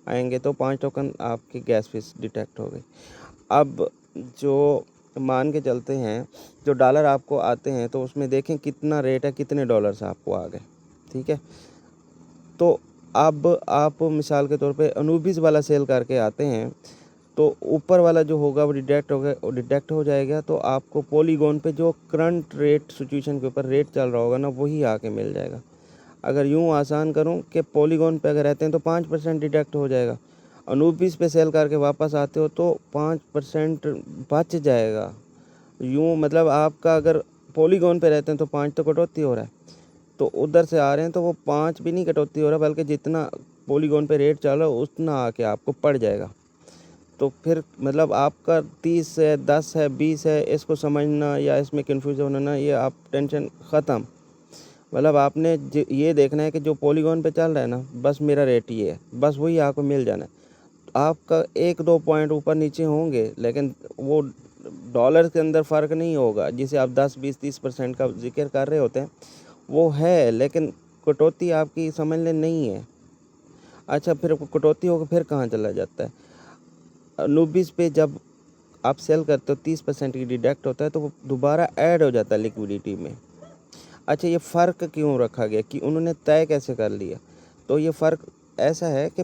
آئیں گے، تو 5 ٹوکن آپ کی گیس فیس ڈیٹیکٹ ہو گئی. اب جو مان کے چلتے ہیں جو ڈالر آپ کو آتے ہیں، تو اس میں دیکھیں کتنا ریٹ ہے، کتنے ڈالرز آپ کو آ گئے، ٹھیک ہے. تو اب آپ مثال کے طور پہ انوبیس والا سیل کر کے آتے ہیں، تو اوپر والا جو ہوگا وہ ڈیڈکٹ ہو جائے گا. تو آپ کو پولیگون پہ جو کرنٹ ریٹ سچویشن کے اوپر ریٹ چل رہا ہوگا نا، وہی آ کے مل جائے گا. اگر یوں آسان کروں کہ پولیگون پہ اگر رہتے ہیں تو 5% ڈیڈکٹ ہو جائے گا، انوبیس پہ سیل کر کے واپس آتے ہو تو 5% بچ جائے گا. یوں مطلب آپ کا اگر پولیگون پہ رہتے ہیں تو 5 تو کٹوتی ہو رہا ہے، تو ادھر سے آ رہے ہیں تو وہ 5 بھی نہیں کٹوتی ہو رہا، بلکہ جتنا پولیگون پہ ریٹ چل رہا ہے اتنا آ کے آپ کو پڑ جائے گا. تو پھر مطلب آپ کا 30 ہے، 10 ہے، 20 ہے، اس کو سمجھنا یا اس میں کنفیوز ہونا، یہ آپ ٹینشن ختم. مطلب آپ نے یہ دیکھنا ہے کہ جو پولیگون پہ چل رہا ہے نا، بس میرا ریٹ یہ ہے، بس وہی آپ کو مل جانا ہے. آپ کا 1-2 پوائنٹ اوپر نیچے ہوں گے، لیکن وہ ڈالر کے اندر فرق نہیں ہوگا. جسے آپ 10, 20, 30% کا ذکر کر رہے ہوتے ہیں وہ ہے، لیکن کٹوتی آپ کی سمجھ لیں نہیں ہے. اچھا، پھر کٹوتی ہوگا پھر کہاں چلا جاتا ہے؟ انوبیس پہ جب آپ سیل کرتے ہو 30% کی ڈیڈکٹ ہوتا ہے، تو وہ دوبارہ ایڈ ہو جاتا ہے لیکویڈیٹی میں. اچھا، یہ فرق کیوں رکھا گیا کہ انہوں نے طے کیسے کر لیا؟ تو یہ فرق ایسا ہے کہ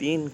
3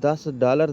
$10